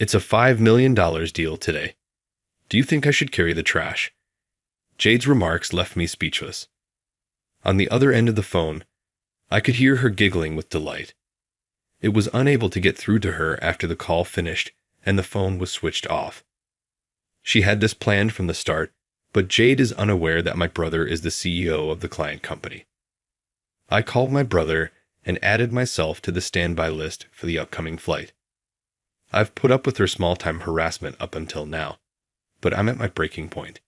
It's a $5 million deal today. Do you think I should carry the trash? Jade's remarks left me speechless. On the other end of the phone, I could hear her giggling with delight. It was unable to get through to her after the call finished and the phone was switched off. She had this planned from the start, but Jade is unaware that my brother is the CEO of the client company. I called my brother and added myself to the standby list for the upcoming flight. I've put up with her small-time harassment up until now, but I'm at my breaking point.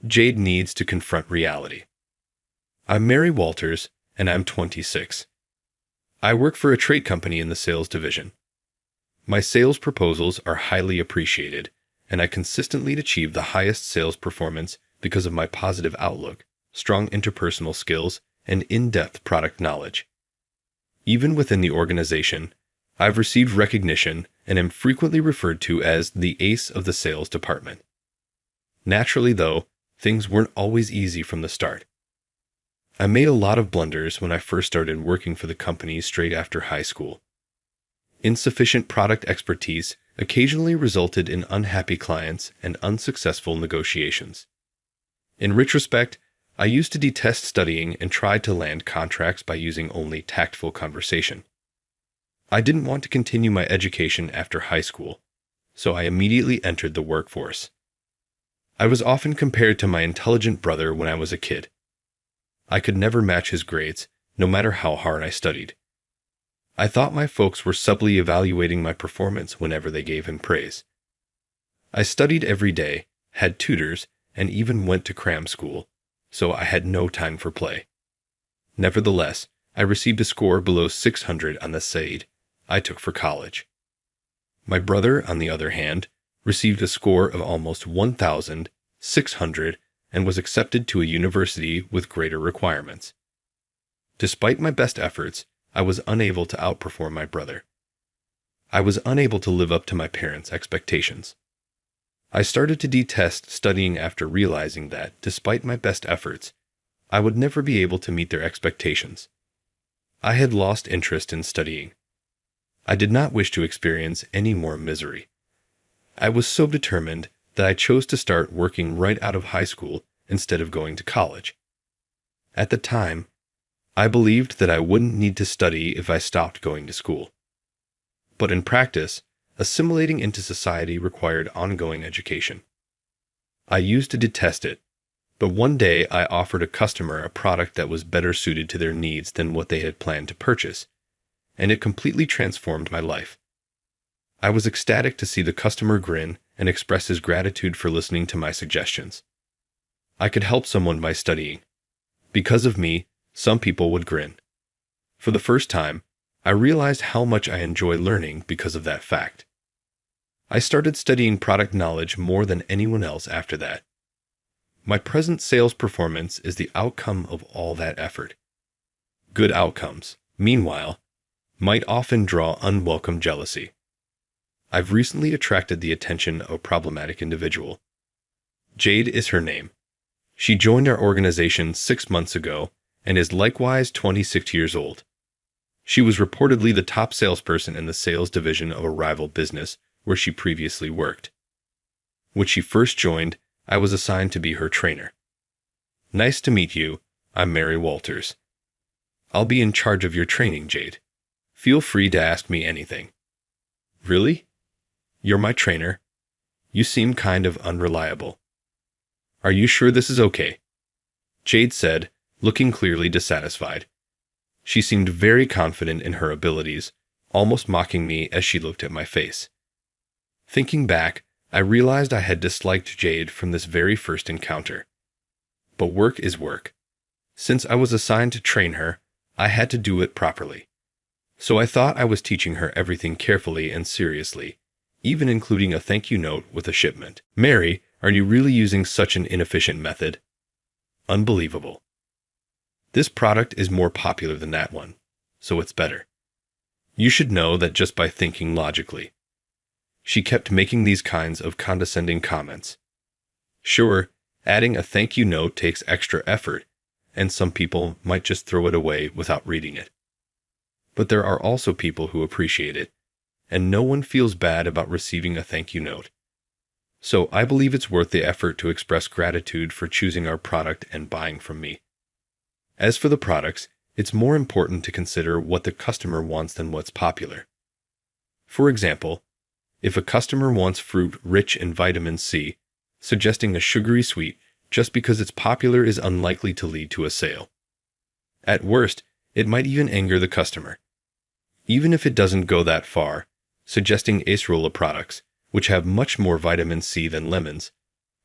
Jade needs to confront reality. I'm Mary Walters, and I'm 26. I work for a trade company in the sales division. My sales proposals are highly appreciated, and I consistently achieve the highest sales performance because of my positive outlook, strong interpersonal skills, and in-depth product knowledge. Even within the organization, I've received recognition and am frequently referred to as the ace of the sales department. Naturally, though, things weren't always easy from the start. I made a lot of blunders when I first started working for the company straight after high school. Insufficient product expertise occasionally resulted in unhappy clients and unsuccessful negotiations. In retrospect, I used to detest studying and tried to land contracts by using only tactful conversation. I didn't want to continue my education after high school, so I immediately entered the workforce. I was often compared to my intelligent brother when I was a kid. I could never match his grades, no matter how hard I studied. I thought my folks were subtly evaluating my performance whenever they gave him praise. I studied every day, had tutors, and even went to cram school, so I had no time for play. Nevertheless, I received a score below 600 on the SAID I took for college. My brother, on the other hand, received a score of almost 1,600 and was accepted to a university with greater requirements. Despite my best efforts, I was unable to outperform my brother. I was unable to live up to my parents' expectations. I started to detest studying after realizing that, despite my best efforts, I would never be able to meet their expectations. I had lost interest in studying. I did not wish to experience any more misery. I was so determined that I chose to start working right out of high school instead of going to college. At the time, I believed that I wouldn't need to study if I stopped going to school. But in practice, assimilating into society required ongoing education. I used to detest it, but one day I offered a customer a product that was better suited to their needs than what they had planned to purchase, and it completely transformed my life. I was ecstatic to see the customer grin and express his gratitude for listening to my suggestions. I could help someone by studying. Because of me, some people would grin. For the first time, I realized how much I enjoy learning because of that fact. I started studying product knowledge more than anyone else after that. My present sales performance is the outcome of all that effort. Good outcomes, meanwhile, might often draw unwelcome jealousy. I've recently attracted the attention of a problematic individual. Jade is her name. She joined our organization 6 months ago and is likewise 26 years old. She was reportedly the top salesperson in the sales division of a rival business where she previously worked. When she first joined, I was assigned to be her trainer. Nice to meet you. I'm Mary Walters. I'll be in charge of your training, Jade. Feel free to ask me anything. Really? You're my trainer? You seem kind of unreliable. Are you sure this is okay? Jade said, looking clearly dissatisfied. She seemed very confident in her abilities, almost mocking me as she looked at my face. Thinking back, I realized I had disliked Jade from this very first encounter. But work is work. Since I was assigned to train her, I had to do it properly. So I thought I was teaching her everything carefully and seriously, even including a thank you note with a shipment. Mary, are you really using such an inefficient method? Unbelievable. This product is more popular than that one, so it's better. You should know that just by thinking logically. She kept making these kinds of condescending comments. Sure, adding a thank you note takes extra effort, and some people might just throw it away without reading it. But there are also people who appreciate it, and no one feels bad about receiving a thank you note. So I believe it's worth the effort to express gratitude for choosing our product and buying from me. As for the products, it's more important to consider what the customer wants than what's popular. For example, if a customer wants fruit rich in vitamin C, suggesting a sugary sweet just because it's popular is unlikely to lead to a sale. At worst, it might even anger the customer. Even if it doesn't go that far, suggesting acerola products, which have much more vitamin C than lemons,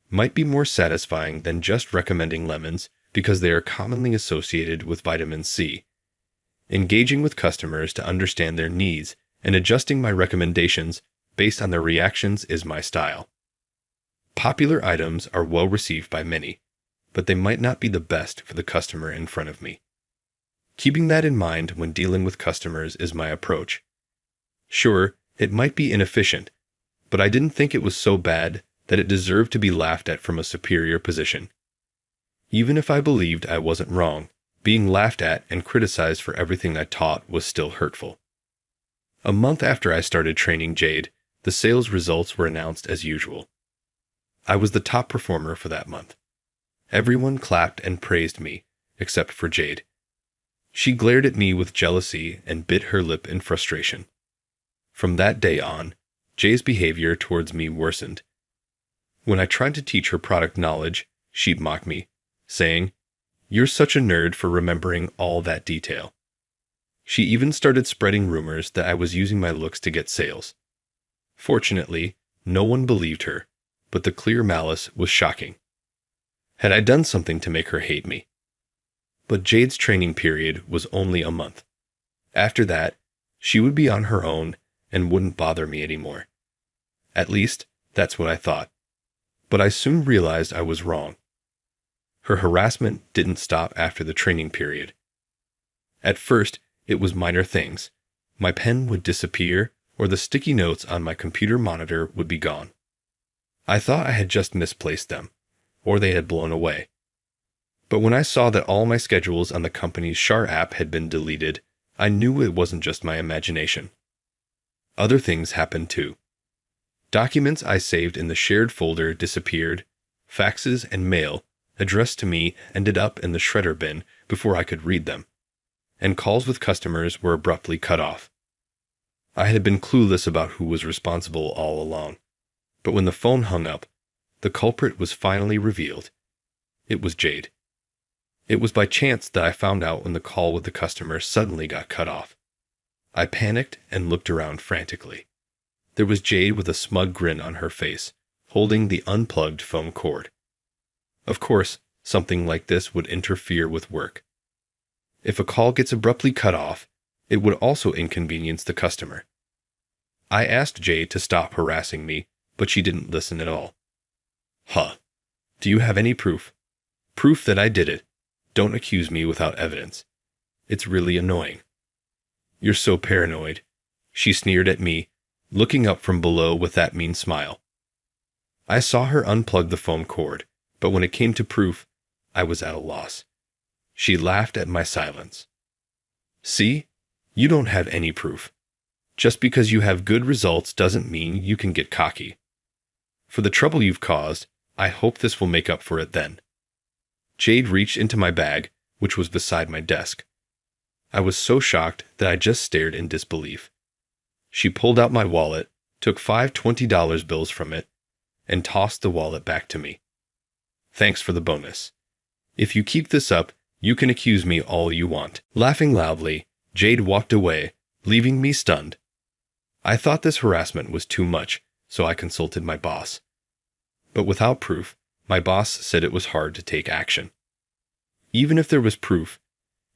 might be more satisfying than just recommending lemons because they are commonly associated with vitamin C. Engaging with customers to understand their needs and adjusting my recommendations based on their reactions is my style. Popular items are well received by many, but they might not be the best for the customer in front of me. Keeping that in mind when dealing with customers is my approach. Sure, it might be inefficient, but I didn't think it was so bad that it deserved to be laughed at from a superior position. Even if I believed I wasn't wrong, being laughed at and criticized for everything I taught was still hurtful. A month after I started training Jade, the sales results were announced as usual. I was the top performer for that month. Everyone clapped and praised me, except for Jade. She glared at me with jealousy and bit her lip in frustration. From that day on, Jade's behavior towards me worsened. When I tried to teach her product knowledge, she'd mock me, saying, "You're such a nerd for remembering all that detail." She even started spreading rumors that I was using my looks to get sales. Fortunately, no one believed her, but the clear malice was shocking. Had I done something to make her hate me? But Jade's training period was only a month. After that, she would be on her own and wouldn't bother me anymore. At least, that's what I thought. But I soon realized I was wrong. Her harassment didn't stop after the training period. At first, it was minor things. My pen would disappear, or the sticky notes on my computer monitor would be gone. I thought I had just misplaced them, or they had blown away. But when I saw that all my schedules on the company's Char app had been deleted, I knew it wasn't just my imagination. Other things happened too. Documents I saved in the shared folder disappeared, faxes and mail addressed to me ended up in the shredder bin before I could read them, and calls with customers were abruptly cut off. I had been clueless about who was responsible all along, but when the phone hung up, the culprit was finally revealed. It was Jade. It was by chance that I found out when the call with the customer suddenly got cut off. I panicked and looked around frantically. There was Jade with a smug grin on her face, holding the unplugged phone cord. Of course, something like this would interfere with work. If a call gets abruptly cut off, it would also inconvenience the customer. I asked Jade to stop harassing me, but she didn't listen at all. Huh. Do you have any proof? Proof that I did it. Don't accuse me without evidence. It's really annoying. You're so paranoid. She sneered at me, looking up from below with that mean smile. I saw her unplug the phone cord, but when it came to proof, I was at a loss. She laughed at my silence. See? You don't have any proof. Just because you have good results doesn't mean you can get cocky. For the trouble you've caused, I hope this will make up for it then. Jade reached into my bag, which was beside my desk. I was so shocked that I just stared in disbelief. She pulled out my wallet, took 5 $20 bills from it, and tossed the wallet back to me. Thanks for the bonus. If you keep this up, you can accuse me all you want. Laughing loudly, Jade walked away, leaving me stunned. I thought this harassment was too much, so I consulted my boss. But without proof, my boss said it was hard to take action. Even if there was proof,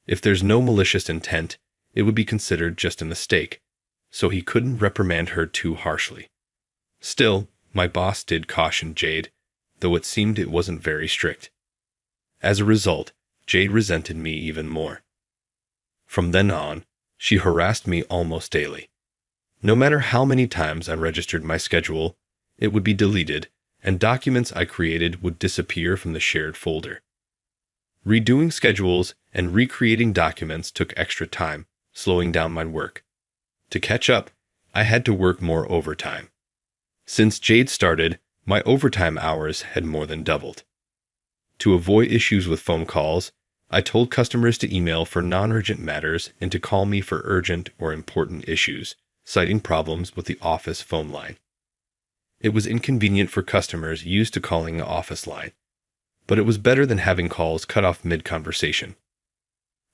if there's no malicious intent, it would be considered just a mistake, so he couldn't reprimand her too harshly. Still, my boss did caution Jade, though it seemed it wasn't very strict. As a result, Jade resented me even more. From then on, she harassed me almost daily. No matter how many times I registered my schedule, it would be deleted, and documents I created would disappear from the shared folder. Redoing schedules and recreating documents took extra time, slowing down my work. To catch up, I had to work more overtime. Since Jade started, my overtime hours had more than doubled. To avoid issues with phone calls, I told customers to email for non-urgent matters and to call me for urgent or important issues, citing problems with the office phone line. It was inconvenient for customers used to calling the office line, but it was better than having calls cut off mid-conversation.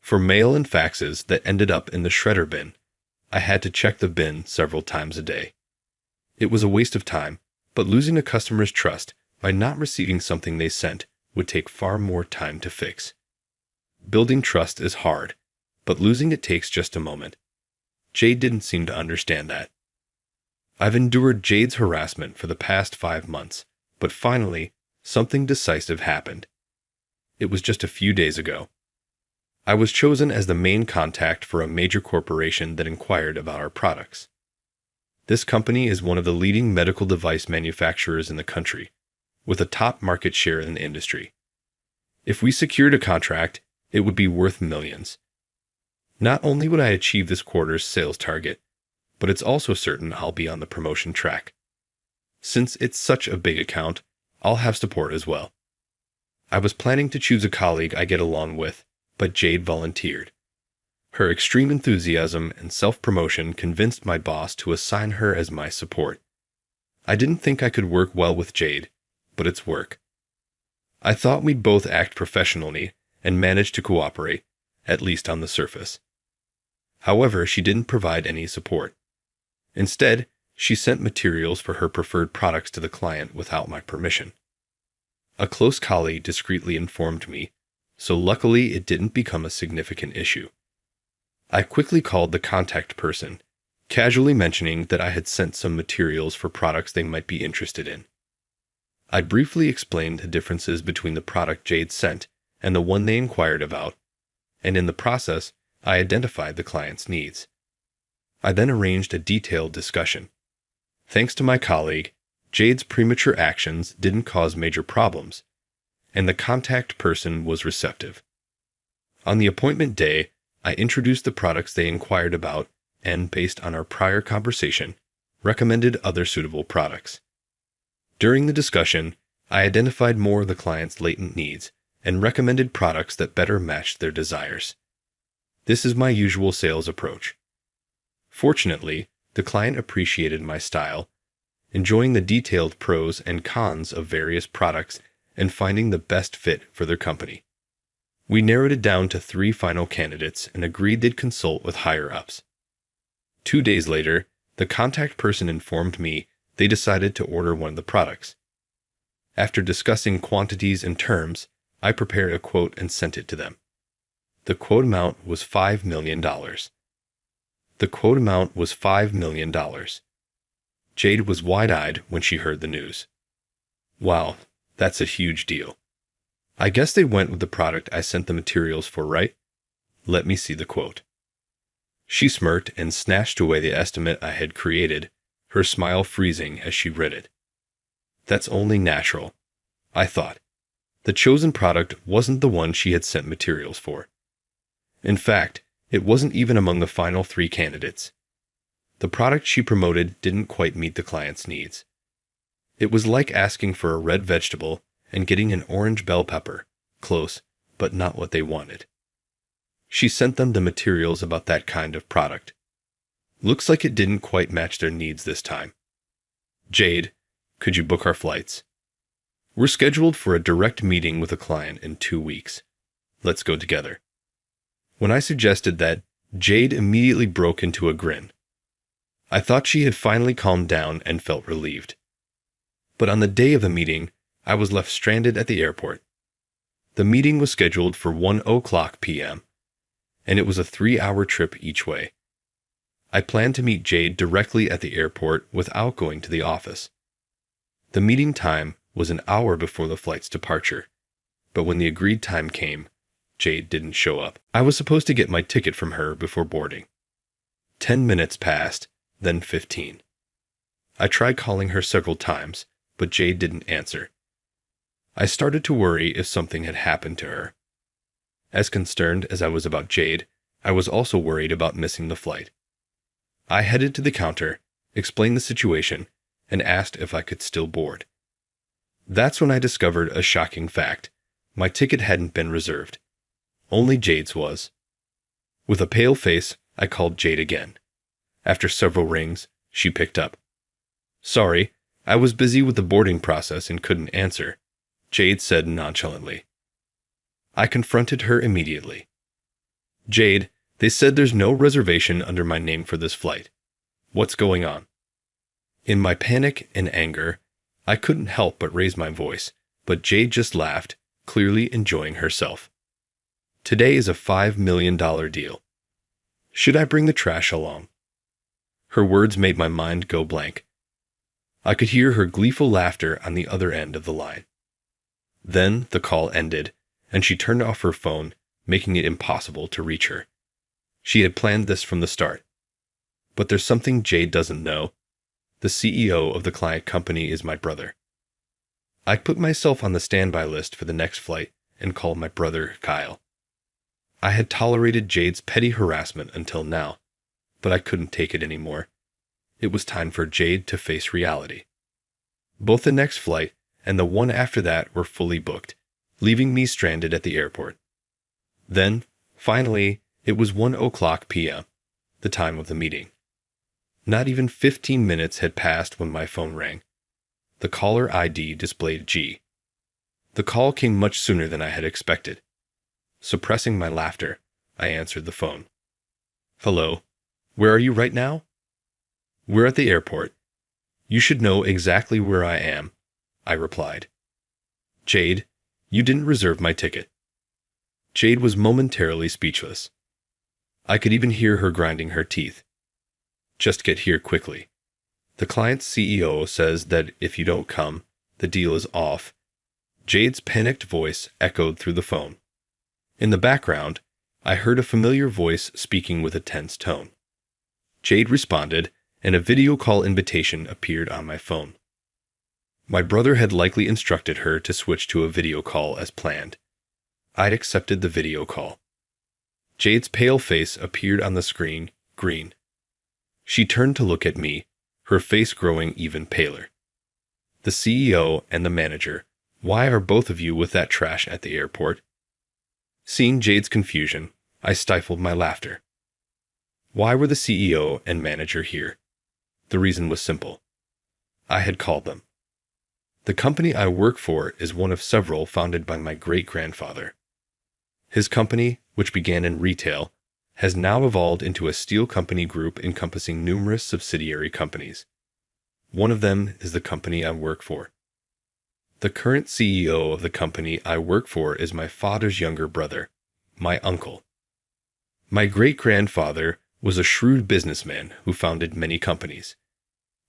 For mail and faxes that ended up in the shredder bin, I had to check the bin several times a day. It was a waste of time, but losing a customer's trust by not receiving something they sent would take far more time to fix. Building trust is hard, but losing it takes just a moment. Jade didn't seem to understand that. I've endured Jade's harassment for the past 5 months, but finally, something decisive happened. It was just a few days ago. I was chosen as the main contact for a major corporation that inquired about our products. This company is one of the leading medical device manufacturers in the country, with a top market share in the industry. If we secured a contract, it would be worth millions. Not only would I achieve this quarter's sales target, but it's also certain I'll be on the promotion track. Since it's such a big account, I'll have support as well. I was planning to choose a colleague I get along with, but Jade volunteered. Her extreme enthusiasm and self-promotion convinced my boss to assign her as my support. I didn't think I could work well with Jade, but it's work. I thought we'd both act professionally and manage to cooperate, at least on the surface. However, she didn't provide any support. Instead, she sent materials for her preferred products to the client without my permission. A close colleague discreetly informed me, so luckily it didn't become a significant issue. I quickly called the contact person, casually mentioning that I had sent some materials for products they might be interested in. I briefly explained the differences between the product Jade sent and the one they inquired about, and in the process, I identified the client's needs. I then arranged a detailed discussion. Thanks to my colleague, Jade's premature actions didn't cause major problems, and the contact person was receptive. On the appointment day, I introduced the products they inquired about and, based on our prior conversation, recommended other suitable products. During the discussion, I identified more of the client's latent needs and recommended products that better matched their desires. This is my usual sales approach. Fortunately, the client appreciated my style, enjoying the detailed pros and cons of various products and finding the best fit for their company. We narrowed it down to 3 final candidates and agreed they'd consult with higher-ups. 2 days later, the contact person informed me they decided to order one of the products. After discussing quantities and terms, I prepared a quote and sent it to them. The quote amount was $5 million. The quote amount was $5 million. Jade was wide-eyed when she heard the news. Wow, that's a huge deal. I guess they went with the product I sent the materials for, right? Let me see the quote. She smirked and snatched away the estimate I had created, her smile freezing as she read it. That's only natural, I thought. The chosen product wasn't the one she had sent materials for. In fact, it wasn't even among the final 3 candidates. The product she promoted didn't quite meet the client's needs. It was like asking for a red vegetable and getting an orange bell pepper, close, but not what they wanted. She sent them the materials about that kind of product. Looks like it didn't quite match their needs this time. Jade, could you book our flights? We're scheduled for a direct meeting with a client in 2 weeks. Let's go together. When I suggested that, Jade immediately broke into a grin. I thought she had finally calmed down and felt relieved. But on the day of the meeting, I was left stranded at the airport. The meeting was scheduled for 1:00 p.m., and it was a 3-hour trip each way. I planned to meet Jade directly at the airport without going to the office. The meeting time was an hour before the flight's departure, but when the agreed time came, Jade didn't show up. I was supposed to get my ticket from her before boarding. 10 minutes passed, then 15. I tried calling her several times, but Jade didn't answer. I started to worry if something had happened to her. As concerned as I was about Jade, I was also worried about missing the flight. I headed to the counter explained the situation, and asked if I could still board. That's when I discovered a shocking fact. My ticket hadn't been reserved. Only Jade's was. With a pale face, I called Jade again. After several rings, she picked up. "Sorry, I was busy with the boarding process and couldn't answer," Jade said nonchalantly. I confronted her immediately. "Jade, they said there's no reservation under my name for this flight. What's going on?" In my panic and anger, I couldn't help but raise my voice, but Jade just laughed, clearly enjoying herself. "Today is a $5 million deal. Should I bring the trash along?" Her words made my mind go blank. I could hear her gleeful laughter on the other end of the line. Then the call ended, and she turned off her phone, making it impossible to reach her. She had planned this from the start. But there's something Jade doesn't know. The CEO of the client company is my brother. I put myself on the standby list for the next flight and called my brother, Kyle. I had tolerated Jade's petty harassment until now, but I couldn't take it anymore. It was time for Jade to face reality. Both the next flight and the one after that were fully booked, leaving me stranded at the airport. Then, finally, it was 1:00 p.m., the time of the meeting. Not even 15 minutes had passed when my phone rang. The caller ID displayed G. The call came much sooner than I had expected. Suppressing my laughter, I answered the phone. "Hello, where are you right now?" "We're at the airport. You should know exactly where I am," I replied. "Jade, you didn't reserve my ticket." Jade was momentarily speechless. I could even hear her grinding her teeth. "Just get here quickly. The client's CEO says that if you don't come, the deal is off." Jade's panicked voice echoed through the phone. In the background, I heard a familiar voice speaking with a tense tone. Jade responded, and a video call invitation appeared on my phone. My brother had likely instructed her to switch to a video call as planned. I'd accepted the video call. Jade's pale face appeared on the screen, green. She turned to look at me, her face growing even paler. "The CEO and the manager, why are both of you with that trash at the airport?" Seeing Jade's confusion, I stifled my laughter. Why were the CEO and manager here? The reason was simple. I had called them. The company I work for is one of several founded by my great-grandfather. His company, which began in retail, has now evolved into a steel company group encompassing numerous subsidiary companies. One of them is the company I work for. The current CEO of the company I work for is my father's younger brother, my uncle. My great-grandfather was a shrewd businessman who founded many companies.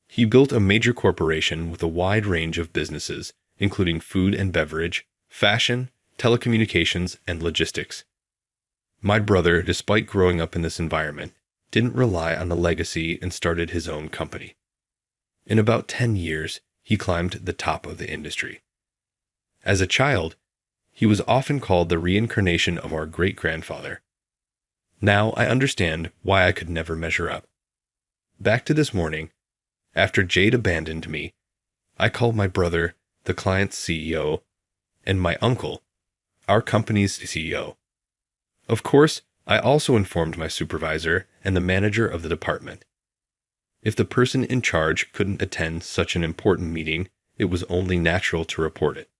He built a major corporation with a wide range of businesses, including food and beverage, fashion, telecommunications, and logistics. My brother, despite growing up in this environment, didn't rely on the legacy and started his own company. In about 10 years, he climbed the top of the industry. As a child, he was often called the reincarnation of our great-grandfather. Now I understand why I could never measure up. Back to this morning, after Jade abandoned me, I called my brother, the client's CEO, and my uncle, our company's CEO. Of course, I also informed my supervisor and the manager of the department. If the person in charge couldn't attend such an important meeting, it was only natural to report it.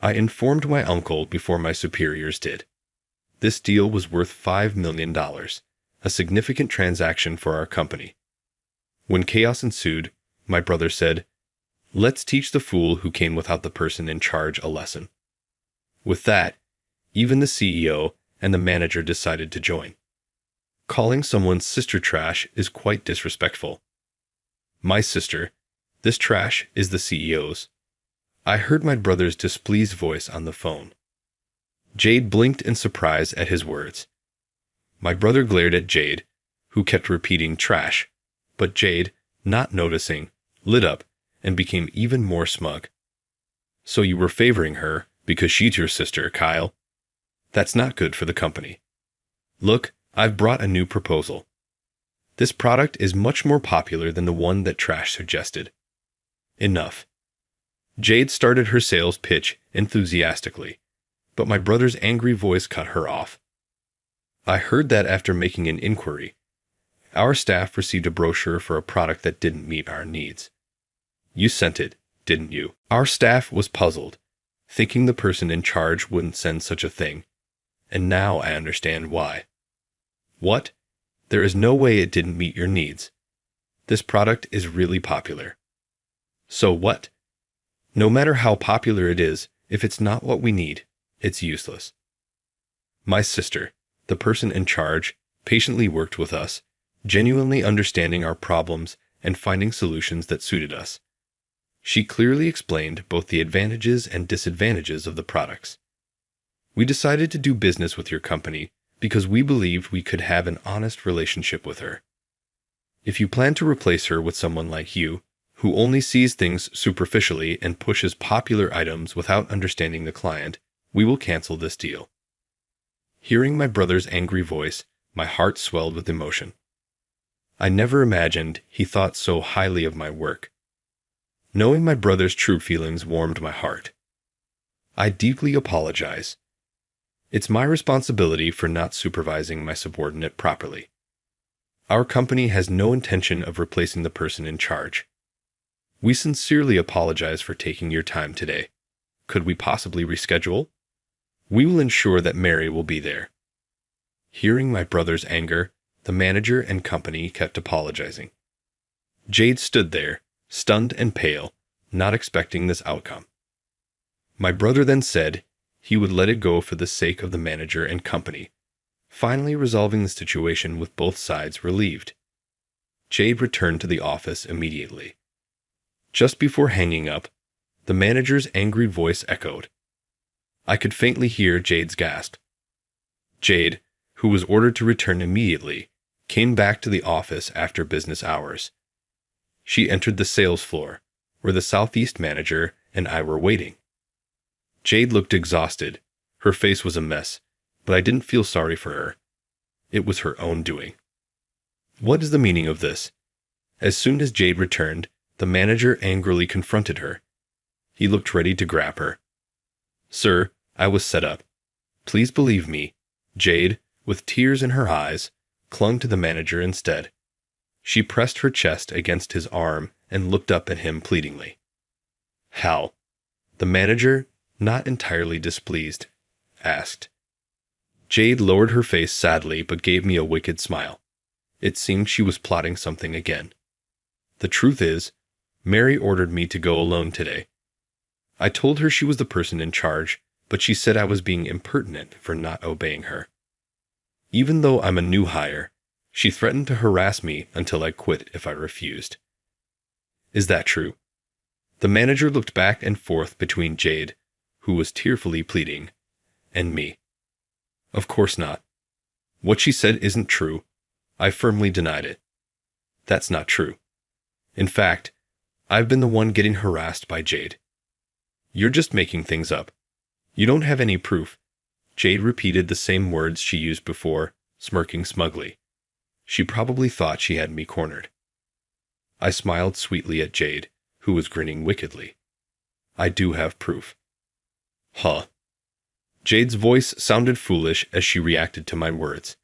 I informed my uncle before my superiors did. This deal was worth $5 million, a significant transaction for our company. When chaos ensued, my brother said, "Let's teach the fool who came without the person in charge a lesson." With that, even the CEO and the manager decided to join. Calling someone's sister trash is quite disrespectful. My sister, this trash is the CEO's. I heard my brother's displeased voice on the phone. Jade blinked in surprise at his words. My brother glared at Jade, who kept repeating trash, but Jade, not noticing, lit up and became even more smug. "So you were favoring her because she's your sister, Kyle? That's not good for the company. Look, I've brought a new proposal. This product is much more popular than the one that Trash suggested. Enough. Jade started her sales pitch enthusiastically, but my brother's angry voice cut her off. I heard that after making an inquiry, our staff received a brochure for a product that didn't meet our needs. You sent it, didn't you? Our staff was puzzled, thinking the person in charge wouldn't send such a thing, and now I understand why. What? There is no way it didn't meet your needs. This product is really popular. So what? No matter how popular it is, if it's not what we need, it's useless. My sister, the person in charge, patiently worked with us, genuinely understanding our problems and finding solutions that suited us. She clearly explained both the advantages and disadvantages of the products. We decided to do business with your company because we believed we could have an honest relationship with her. If you plan to replace her with someone like you, who only sees things superficially and pushes popular items without understanding the client, we will cancel this deal. Hearing my brother's angry voice, my heart swelled with emotion. I never imagined he thought so highly of my work. Knowing my brother's true feelings warmed my heart. I deeply apologize. It's my responsibility for not supervising my subordinate properly. Our company has no intention of replacing the person in charge. We sincerely apologize for taking your time today. Could we possibly reschedule? We will ensure that Mary will be there. Hearing my brother's anger, the manager and company kept apologizing. Jade stood there, stunned and pale, not expecting this outcome. My brother then said he would let it go for the sake of the manager and company, finally resolving the situation with both sides relieved. Jade returned to the office immediately. Just before hanging up, the manager's angry voice echoed. I could faintly hear Jade's gasp. Jade, who was ordered to return immediately, came back to the office after business hours. She entered the sales floor, where the Southeast manager and I were waiting. Jade looked exhausted. Her face was a mess, but I didn't feel sorry for her. It was her own doing. What is the meaning of this? As soon as Jade returned, the manager angrily confronted her. He looked ready to grab her. Sir, I was set up. Please believe me. Jade, with tears in her eyes, clung to the manager instead. She pressed her chest against his arm and looked up at him pleadingly. How? The manager, not entirely displeased, asked. Jade lowered her face sadly but gave me a wicked smile. It seemed she was plotting something again. The truth is, Mary ordered me to go alone today. I told her she was the person in charge, but she said I was being impertinent for not obeying her. Even though I'm a new hire, she threatened to harass me until I quit if I refused. Is that true? The manager looked back and forth between Jade, who was tearfully pleading, and me. Of course not. What she said isn't true. I firmly denied it. That's not true. In fact, I've been the one getting harassed by Jade. You're just making things up. You don't have any proof. Jade repeated the same words she used before, smirking smugly. She probably thought she had me cornered. I smiled sweetly at Jade, who was grinning wickedly. I do have proof. Huh. Jade's voice sounded foolish as she reacted to my words.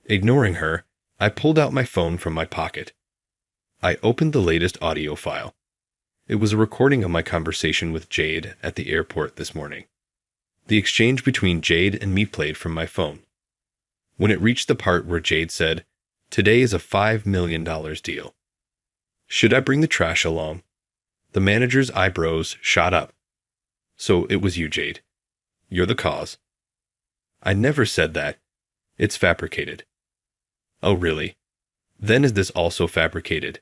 Ignoring her, I pulled out my phone from my pocket. I opened the latest audio file. It was a recording of my conversation with Jade at the airport this morning. The exchange between Jade and me played from my phone. When it reached the part where Jade said, "Today is a $5 million deal. Should I bring the trash along?" The manager's eyebrows shot up. So it was you, Jade. You're the cause. I never said that. It's fabricated. Oh, really? Then is this also fabricated?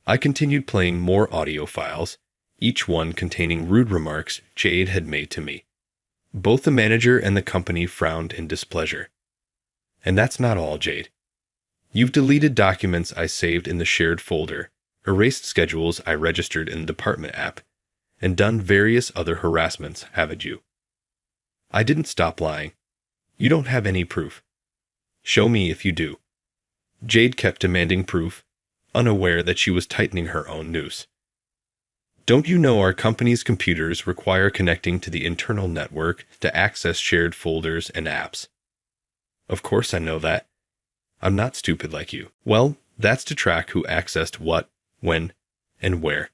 I continued playing more audio files, each one containing rude remarks Jade had made to me. Both the manager and the company frowned in displeasure. And that's not all, Jade. You've deleted documents I saved in the shared folder, erased schedules I registered in the department app, and done various other harassments, haven't you? I didn't stop lying. You don't have any proof. Show me if you do. Jade kept demanding proof, unaware that she was tightening her own noose. Don't you know our company's computers require connecting to the internal network to access shared folders and apps? Of course I know that. I'm not stupid like you. Well, that's to track who accessed what, when, and where.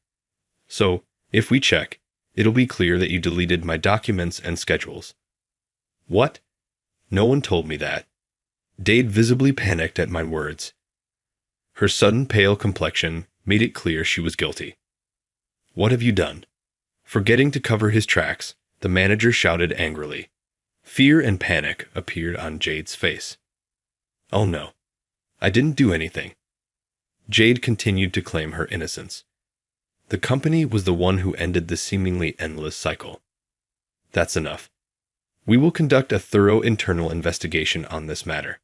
So, if we check, it'll be clear that you deleted my documents and schedules. What? No one told me that. Jade visibly panicked at my words. Her sudden pale complexion made it clear she was guilty. What have you done? Forgetting to cover his tracks, the manager shouted angrily. Fear and panic appeared on Jade's face. Oh no, I didn't do anything. Jade continued to claim her innocence. The company was the one who ended the seemingly endless cycle. That's enough. We will conduct a thorough internal investigation on this matter.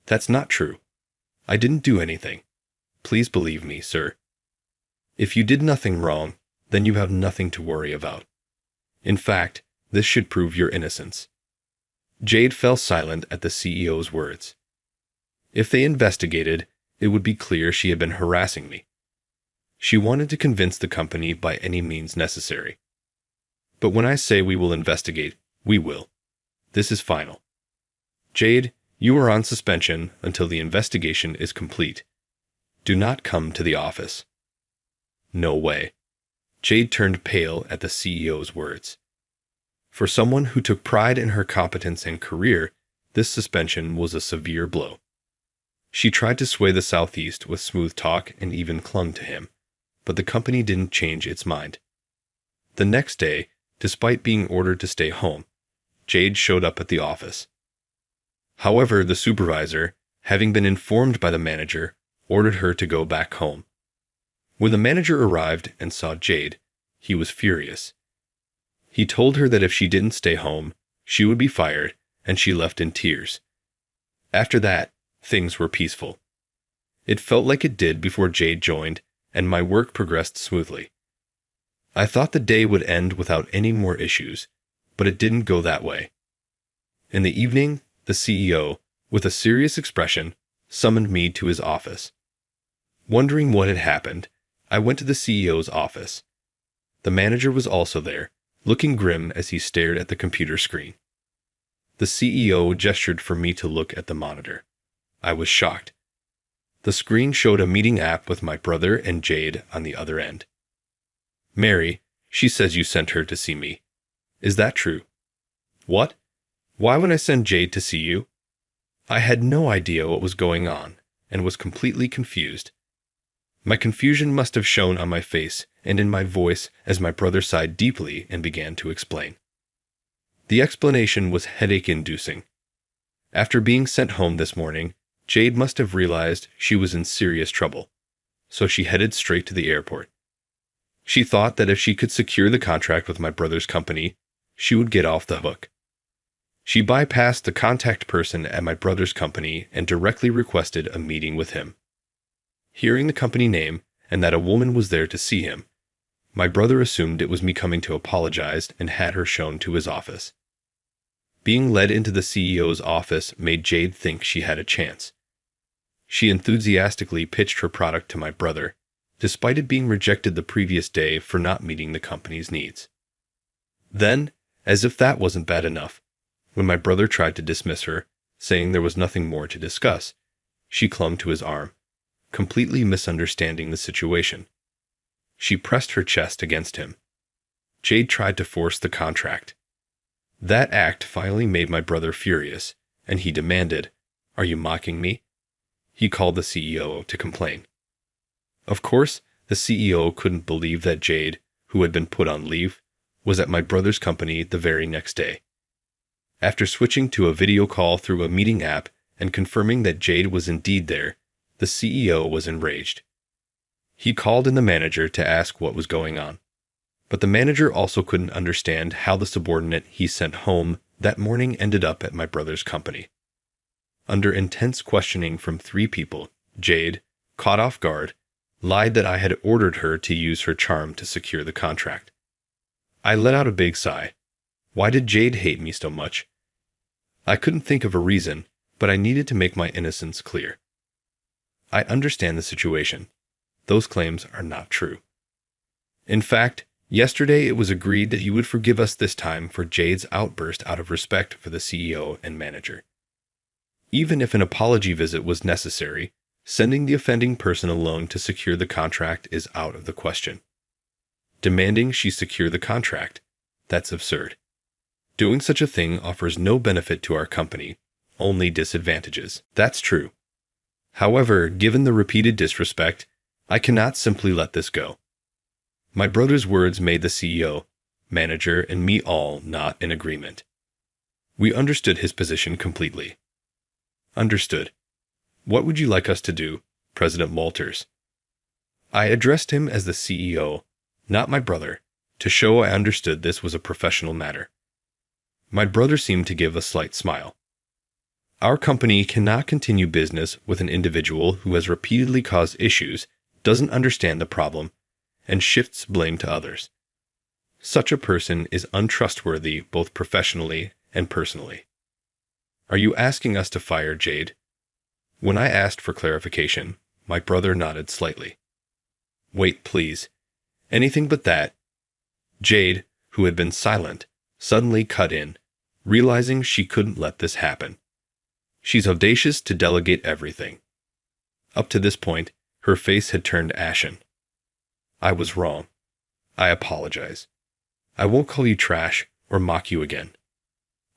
That's not true. I didn't do anything. Please believe me, sir. If you did nothing wrong, then you have nothing to worry about. In fact, this should prove your innocence. Jade fell silent at the CEO's words. If they investigated, it would be clear she had been harassing me. She wanted to convince the company by any means necessary. But when I say we will investigate, we will. This is final. Jade, you are on suspension until the investigation is complete. Do not come to the office. No way. Jade turned pale at the CEO's words. For someone who took pride in her competence and career, this suspension was a severe blow. She tried to sway the Southeast with smooth talk and even clung to him, but the company didn't change its mind. The next day, despite being ordered to stay home, Jade showed up at the office. However, the supervisor, having been informed by the manager, ordered her to go back home. When the manager arrived and saw Jade, he was furious. He told her that if she didn't stay home, she would be fired, and she left in tears. After that, things were peaceful. It felt like it did before Jade joined, and my work progressed smoothly. I thought the day would end without any more issues, but it didn't go that way. In the evening, the CEO, with a serious expression, summoned me to his office. Wondering what had happened, I went to the CEO's office. The manager was also there, looking grim as he stared at the computer screen. The CEO gestured for me to look at the monitor. I was shocked. The screen showed a meeting app with my brother and Jade on the other end. Mary, she says you sent her to see me. Is that true? What? Why would I send Jade to see you? I had no idea what was going on and was completely confused. My confusion must have shown on my face and in my voice as my brother sighed deeply and began to explain. The explanation was headache-inducing. After being sent home this morning, Jade must have realized she was in serious trouble, so she headed straight to the airport. She thought that if she could secure the contract with my brother's company, she would get off the hook. She bypassed the contact person at my brother's company and directly requested a meeting with him. Hearing the company name and that a woman was there to see him, my brother assumed it was me coming to apologize and had her shown to his office. Being led into the CEO's office made Jade think she had a chance. She enthusiastically pitched her product to my brother, despite it being rejected the previous day for not meeting the company's needs. Then, as if that wasn't bad enough, when my brother tried to dismiss her, saying there was nothing more to discuss, she clung to his arm, completely misunderstanding the situation. She pressed her chest against him. Jade tried to force the contract. That act finally made my brother furious, and he demanded, "Are you mocking me?" He called the CEO to complain. Of course, the CEO couldn't believe that Jade, who had been put on leave, was at my brother's company the very next day. After switching to a video call through a meeting app and confirming that Jade was indeed there, the CEO was enraged. He called in the manager to ask what was going on. But the manager also couldn't understand how the subordinate he sent home that morning ended up at my brother's company. Under intense questioning from 3 people, Jade, caught off guard, lied that I had ordered her to use her charm to secure the contract. I let out a big sigh. Why did Jade hate me so much? I couldn't think of a reason, but I needed to make my innocence clear. I understand the situation. Those claims are not true. In fact, yesterday it was agreed that you would forgive us this time for Jade's outburst out of respect for the CEO and manager. Even if an apology visit was necessary, sending the offending person alone to secure the contract is out of the question. Demanding she secure the contract, that's absurd. Doing such a thing offers no benefit to our company, only disadvantages. That's true. However, given the repeated disrespect, I cannot simply let this go. My brother's words made the CEO, manager, and me all not in agreement. We understood his position completely. Understood. What would you like us to do, President Walters? I addressed him as the CEO, not my brother, to show I understood this was a professional matter. My brother seemed to give a slight smile. Our company cannot continue business with an individual who has repeatedly caused issues, doesn't understand the problem, and shifts blame to others. Such a person is untrustworthy both professionally and personally. Are you asking us to fire Jade? When I asked for clarification, my brother nodded slightly. Wait, please. Anything but that. Jade, who had been silent, suddenly cut in, realizing she couldn't let this happen. She's audacious to delegate everything. Up to this point, her face had turned ashen. I was wrong. I apologize. I won't call you trash or mock you again.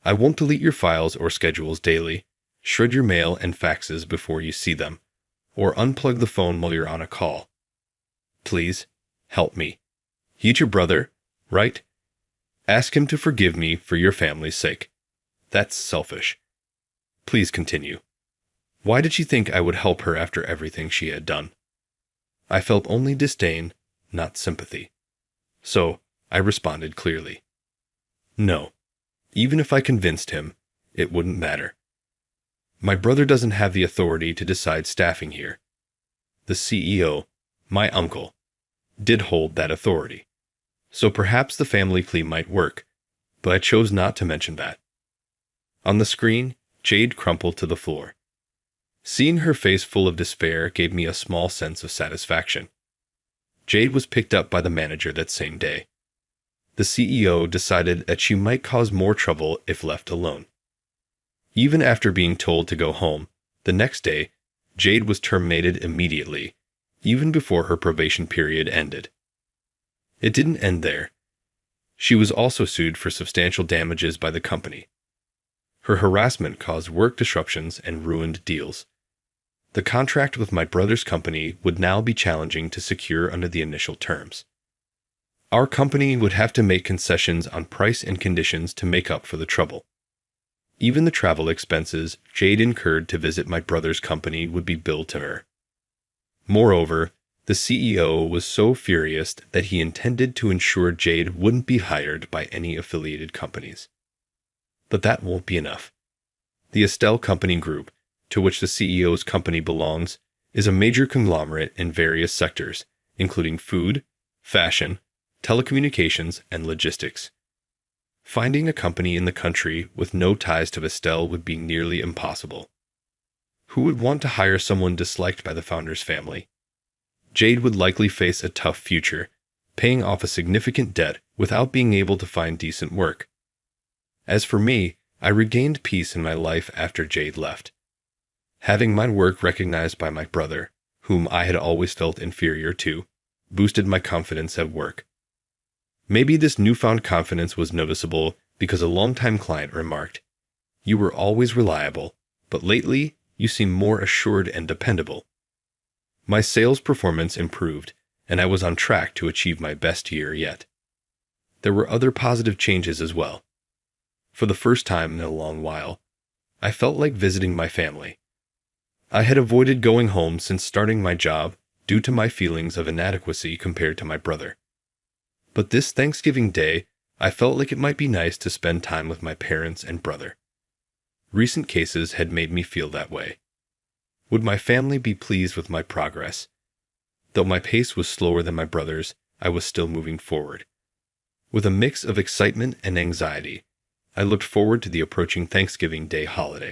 I won't delete your files or schedules daily, shred your mail and faxes before you see them, or unplug the phone while you're on a call. Please, help me. He's your brother, right? Ask him to forgive me for your family's sake. That's selfish. Please continue. Why did she think I would help her after everything she had done? I felt only disdain, not sympathy. So, I responded clearly. No. Even if I convinced him, it wouldn't matter. My brother doesn't have the authority to decide staffing here. The CEO, my uncle, did hold that authority. So perhaps the family plea might work, but I chose not to mention that. On the screen, Jade crumpled to the floor. Seeing her face full of despair gave me a small sense of satisfaction. Jade was picked up by the manager that same day. The CEO decided that she might cause more trouble if left alone. Even after being told to go home, the next day, Jade was terminated immediately, even before her probation period ended. It didn't end there. She was also sued for substantial damages by the company. Her harassment caused work disruptions and ruined deals. The contract with my brother's company would now be challenging to secure under the initial terms. Our company would have to make concessions on price and conditions to make up for the trouble. Even the travel expenses Jade incurred to visit my brother's company would be billed to her. Moreover, the CEO was so furious that he intended to ensure Jade wouldn't be hired by any affiliated companies. But that won't be enough. The Estelle Company Group, to which the CEO's company belongs, is a major conglomerate in various sectors, including food, fashion, telecommunications, and logistics. Finding a company in the country with no ties to Estelle would be nearly impossible. Who would want to hire someone disliked by the founder's family? Jade would likely face a tough future, paying off a significant debt without being able to find decent work. As for me, I regained peace in my life after Jade left. Having my work recognized by my brother, whom I had always felt inferior to, boosted my confidence at work. Maybe this newfound confidence was noticeable because a longtime client remarked, "You were always reliable, but lately you seem more assured and dependable." My sales performance improved, and I was on track to achieve my best year yet. There were other positive changes as well. For the first time in a long while, I felt like visiting my family. I had avoided going home since starting my job due to my feelings of inadequacy compared to my brother. But this Thanksgiving Day, I felt like it might be nice to spend time with my parents and brother. Recent cases had made me feel that way. Would my family be pleased with my progress? Though my pace was slower than my brother's, I was still moving forward. With a mix of excitement and anxiety, I looked forward to the approaching Thanksgiving Day holiday.